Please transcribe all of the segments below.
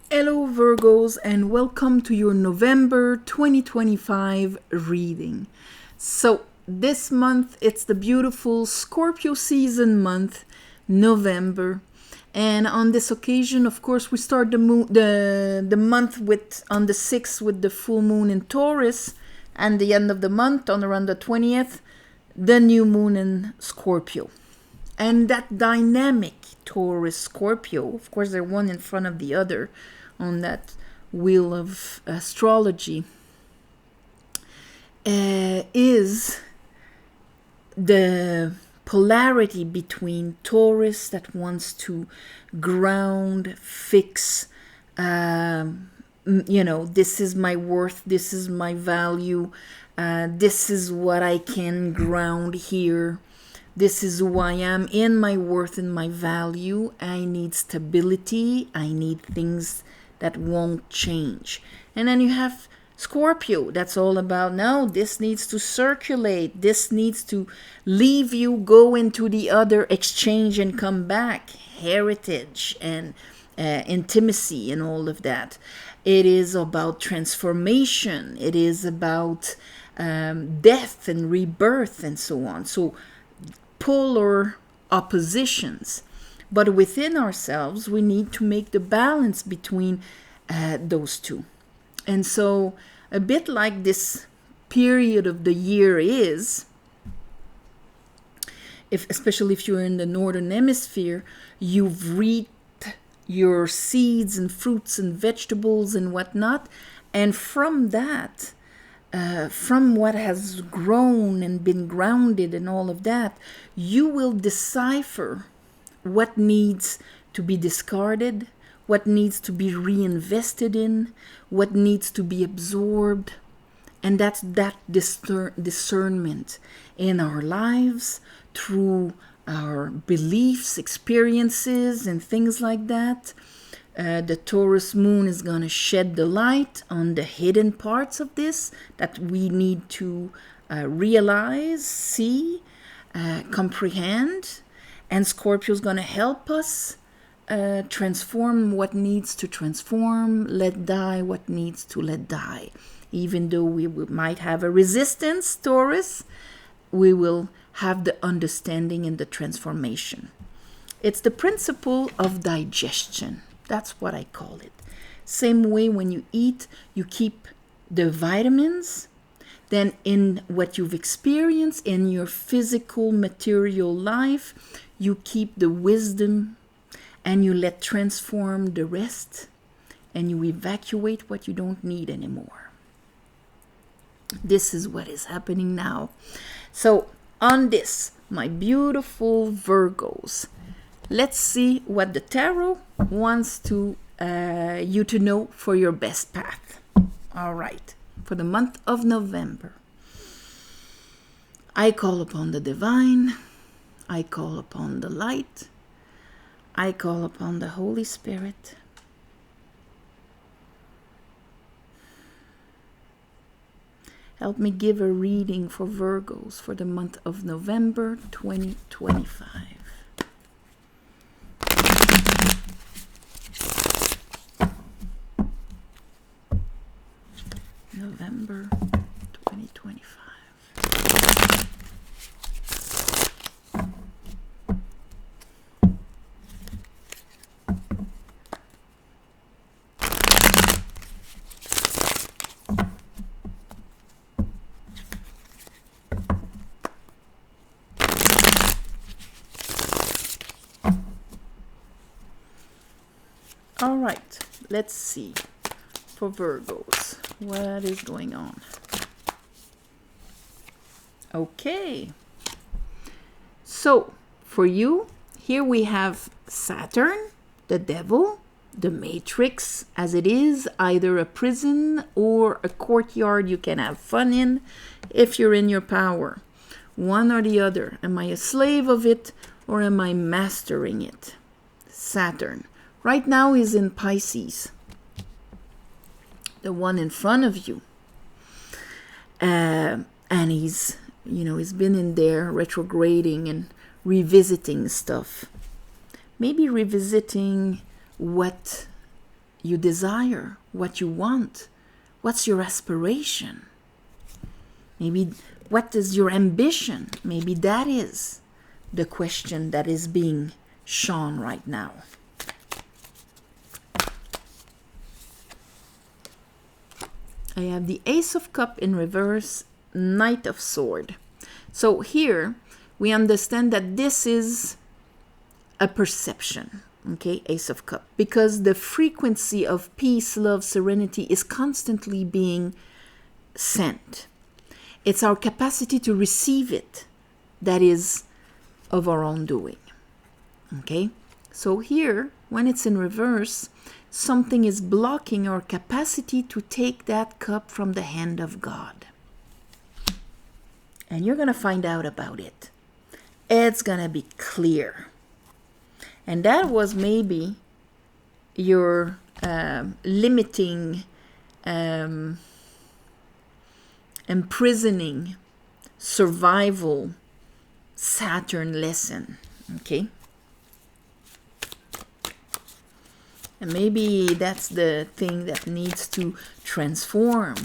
Hello Virgos and welcome to your November 2025 reading. So this month it's the beautiful Scorpio season month, November. And on this occasion, of course, we start the month with on the 6th with the full moon in Taurus, and the end of the month on around the 20th, the new moon in Scorpio. And that dynamic Taurus Scorpio, of course, they're one in front of the other on that wheel of astrology, is the polarity between Taurus that wants to ground, fix, this is my worth, this is my value, this is what I can ground here. This is who I am in my worth and my value. I need stability. I need things that won't change. And then you have Scorpio. That's all about, no, this needs to circulate. This needs to leave you, go into the other, exchange and come back. Heritage and intimacy and all of that. It is about transformation. It is about death and rebirth and so on. So polar oppositions, but within ourselves we need to make the balance between those two. And so a bit like this period of the year is, especially if you're in the northern hemisphere, you've reaped your seeds and fruits and vegetables and whatnot, and from that, from what has grown and been grounded and all of that, you will decipher what needs to be discarded, what needs to be reinvested in, what needs to be absorbed. And that's that discernment in our lives through our beliefs, experiences, and things like that. The Taurus moon is going to shed the light on the hidden parts of this that we need to realize, see, comprehend. And Scorpio is going to help us transform what needs to transform, let die what needs to let die. Even though we might have a resistance, Taurus, we will have the understanding and the transformation. It's the principle of digestion. That's what I call it. Same way when you eat, you keep the vitamins. Then in what you've experienced in your physical material life, you keep the wisdom and you let transform the rest, and you evacuate what you don't need anymore. This is what is happening now. So on this, my beautiful Virgos, let's see what the tarot wants to you to know for your best path. All right, for the month of November. I call upon the divine. I call upon the light. I call upon the Holy Spirit. Help me give a reading for Virgos for the month of November 2025. November 2025. All right, let's see for Virgos. What is going on? Okay. So, for you, here we have Saturn, the devil, the matrix, as it is, either a prison or a courtyard you can have fun in if you're in your power. One or the other. Am I a slave of it or am I mastering it? Saturn. Right now he's in Pisces. The one in front of you. And he's been in there retrograding and revisiting stuff. Maybe revisiting what you desire, what you want. What's your aspiration? Maybe what is your ambition? Maybe that is the question that is being shown right now. I have the Ace of Cups in reverse, Knight of Sword. So here we understand that this is a perception, okay, Ace of Cups, because the frequency of peace, love, serenity is constantly being sent. It's our capacity to receive it that is of our own doing, okay? So here, when it's in reverse, something is blocking our capacity to take that cup from the hand of God. And you're going to find out about it. It's going to be clear. And that was maybe your limiting, imprisoning, survival Saturn lesson, okay? And maybe that's the thing that needs to transform.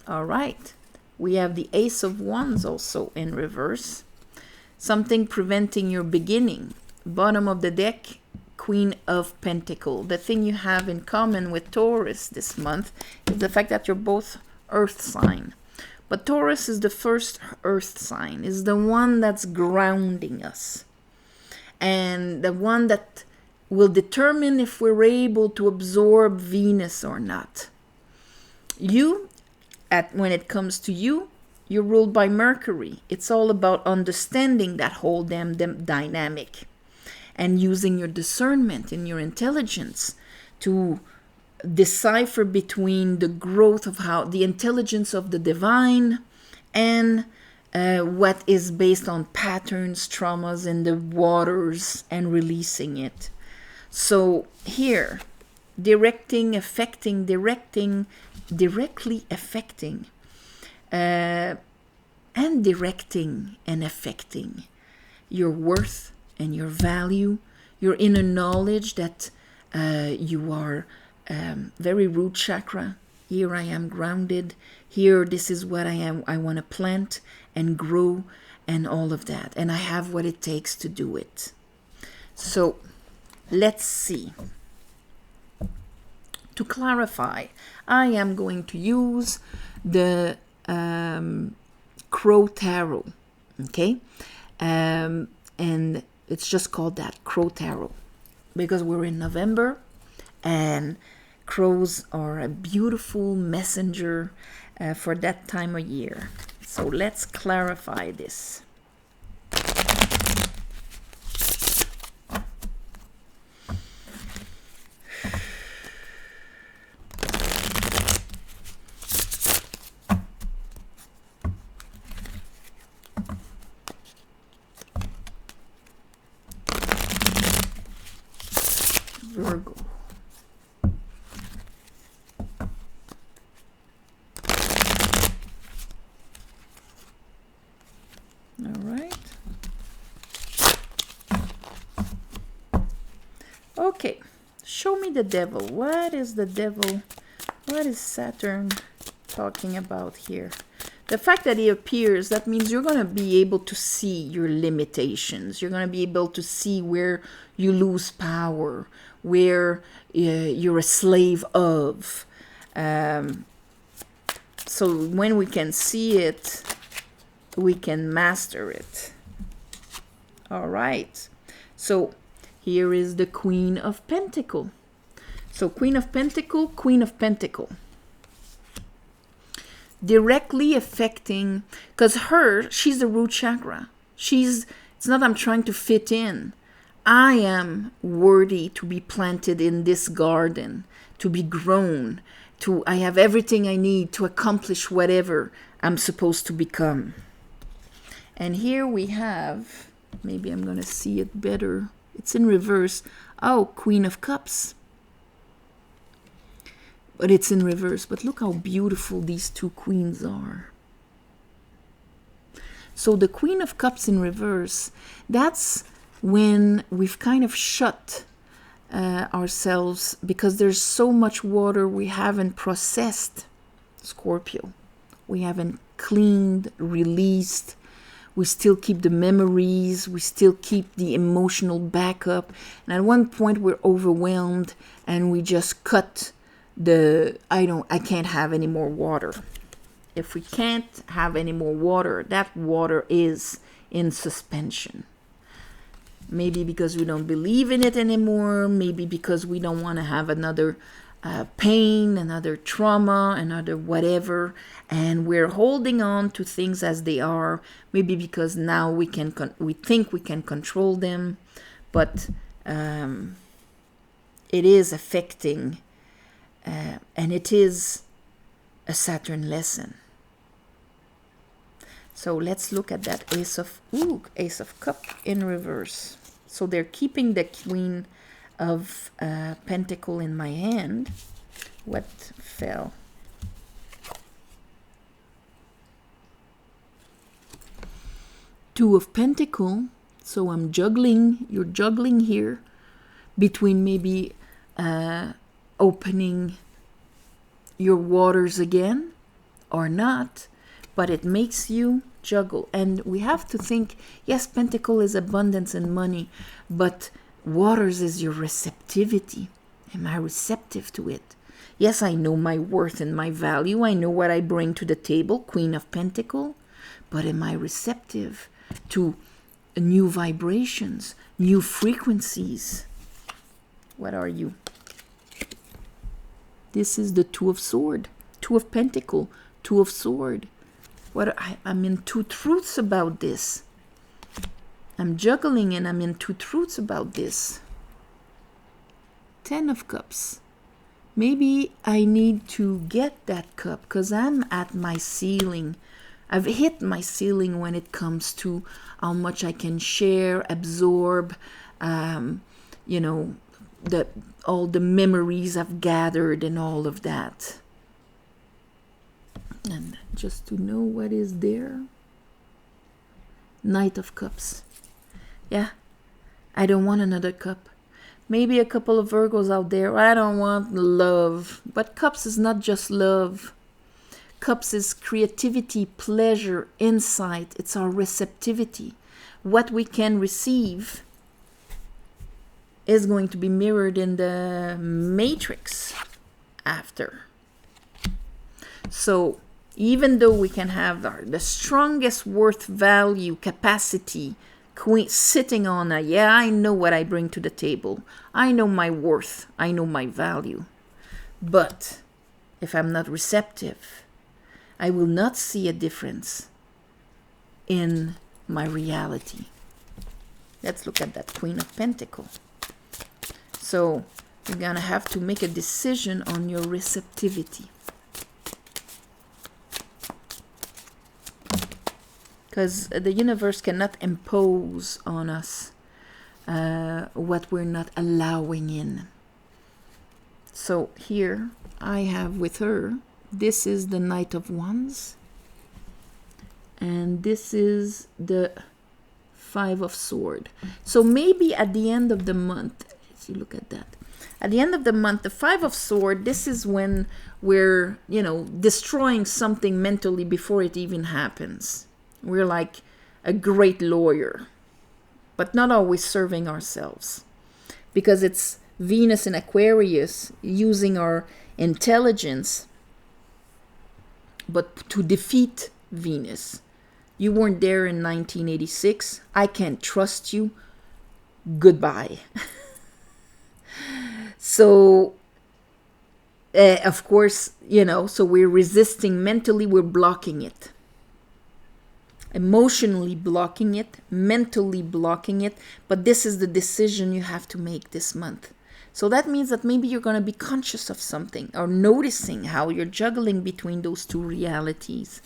All right. We have the Ace of Wands also in reverse. Something preventing your beginning. Bottom of the deck, Queen of Pentacles. The thing you have in common with Taurus this month is the fact that you're both earth sign. But Taurus is the first earth sign, is the one that's grounding us. And the one that will determine if we're able to absorb Venus or not. When it comes to you, you're ruled by Mercury. It's all about understanding that whole damn dynamic and using your discernment and your intelligence to decipher between the growth of how the intelligence of the divine and what is based on patterns, traumas in the waters and releasing it. So here, directly affecting, and directing and affecting your worth and your value, your inner knowledge that you are very root chakra. Here I am grounded. Here, this is what I am. I want to plant and grow and all of that. And I have what it takes to do it. So let's see. To clarify, I am going to use the Crow Tarot, okay? And it's just called that, Crow Tarot, because we're in November and crows are a beautiful messenger for that time of year. So let's clarify this. Virgo. All right. Okay. Show me the devil. What is the devil? What is Saturn talking about here? The fact that he appears, that means you're going to be able to see your limitations. You're going to be able to see where you lose power, where you're a slave of. So when we can see it, we can master it. All right. So here is the Queen of Pentacles. So Queen of Pentacles, Queen of Pentacles. Directly affecting, because she's the root chakra. It's not I'm trying to fit in. I am worthy to be planted in this garden, to be grown, I have everything I need to accomplish whatever I'm supposed to become. And here we have, maybe I'm going to see it better. It's in reverse. Oh, Queen of Cups. But it's in reverse. But look how beautiful these two queens are. So the Queen of Cups in reverse, that's when we've kind of shut ourselves because there's so much water we haven't processed, Scorpio. We haven't cleaned, released. We still keep the memories. We still keep the emotional backup. And at one point we're overwhelmed and we just cut I can't have any more water. If we can't have any more water, that water is in suspension. Maybe because we don't believe in it anymore. Maybe because we don't want to have another pain, another trauma, another whatever. And we're holding on to things as they are. Maybe because now we think we can control them. But it is affecting, and it is a Saturn lesson. So let's look at that Ace of Cup in reverse. So they're keeping the Queen of Pentacle in my hand. What fell? Two of Pentacle. So I'm juggling. You're juggling here between maybe opening your waters again or not. But it makes you juggle. And we have to think, yes, Pentacle is abundance and money, but waters is your receptivity. Am I receptive to it? Yes, I know my worth and my value. I know what I bring to the table, Queen of Pentacle. But am I receptive to new vibrations, new frequencies? What are you? This is the Two of Sword, Two of Pentacle, Two of Sword. I'm in two truths about this. I'm juggling and I'm in two truths about this. Ten of Cups. Maybe I need to get that cup because I'm at my ceiling. I've hit my ceiling when it comes to how much I can share, absorb, all the memories I've gathered and all of that. And just to know what is there. Knight of Cups. Yeah, I don't want another cup. Maybe a couple of Virgos out there. I don't want love. But Cups is not just love. Cups is creativity, pleasure, insight. It's our receptivity. What we can receive is going to be mirrored in the matrix after. So even though we can have the strongest worth value capacity Queen sitting on I know what I bring to the table. I know my worth. I know my value. But if I'm not receptive, I will not see a difference in my reality. Let's look at that Queen of Pentacle. So you're going to have to make a decision on your receptivity. Because the universe cannot impose on us what we're not allowing in. So here I have with her, this is the Knight of Wands. And this is the Five of Swords. So maybe at the end of the month, let's see, look at that. At the end of the month, the Five of Swords, this is when we're, destroying something mentally before it even happens. We're like a great lawyer, but not always serving ourselves. Because it's Venus in Aquarius using our intelligence, but to defeat Venus. You weren't there in 1986. I can't trust you. Goodbye. So, of course, so we're resisting mentally, we're blocking it. Emotionally blocking it, mentally blocking it, but this is the decision you have to make this month. So that means that maybe you're going to be conscious of something or noticing how you're juggling between those two realities.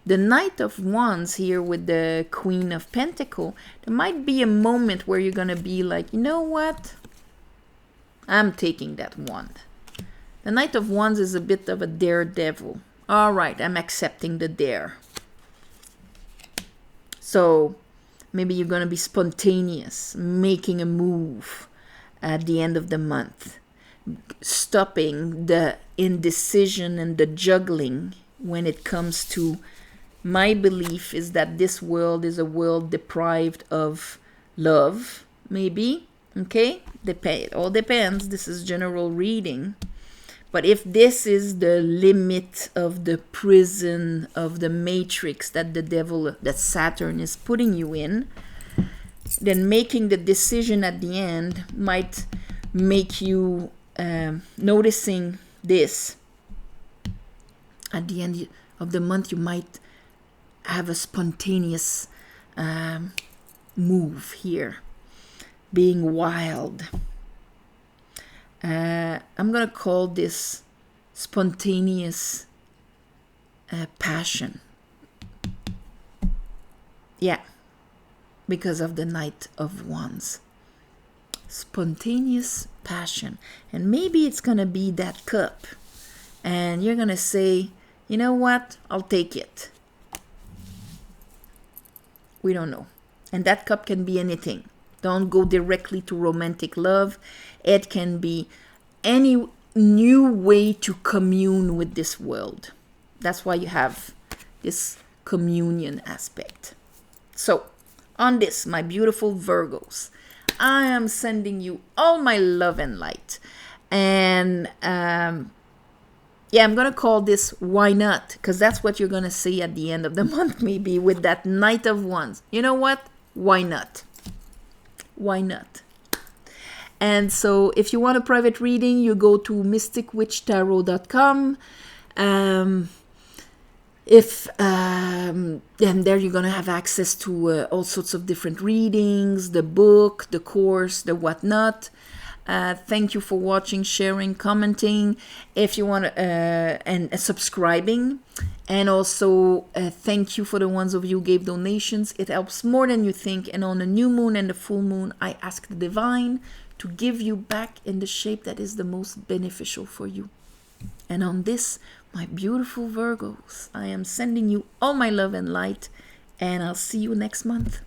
The Knight of Wands here with the Queen of Pentacle, there might be a moment where you're going to be like, you know what? I'm taking that wand. The Knight of Wands is a bit of a daredevil. All right, I'm accepting the dare. So Maybe you're going to be spontaneous, making a move at the end of the month, stopping the indecision and the juggling when it comes to, my belief is that this world is a world deprived of love, maybe. Okay? It all depends. This is general reading. But if this is the limit of the prison, of the matrix that the devil, that Saturn is putting you in, then making the decision at the end might make you noticing this. At the end of the month, you might have a spontaneous move here, being wild. I'm going to call this spontaneous passion. Yeah, because of the Knight of Wands. Spontaneous passion. And maybe it's going to be that cup. And you're going to say, you know what? I'll take it. We don't know. And that cup can be anything. Don't go directly to romantic love. It can be any new way to commune with this world. That's why you have this communion aspect. So, on this, my beautiful Virgos, I am sending you all my love and light. And I'm going to call this Why Not? Because that's what you're going to see at the end of the month, maybe, with that Knight of Wands. You know what? Why not? Why not? And so if you want a private reading, you go to mysticwitchtarot.com. And there you're going to have access to all sorts of different readings, the book, the course, the whatnot. Thank you for watching, sharing, commenting. If you want and subscribing. And also, thank you for the ones of you who gave donations. It helps more than you think. And on the new moon and the full moon, I ask the divine to give you back in the shape that is the most beneficial for you. And on this, my beautiful Virgos, I am sending you all my love and light. And I'll see you next month.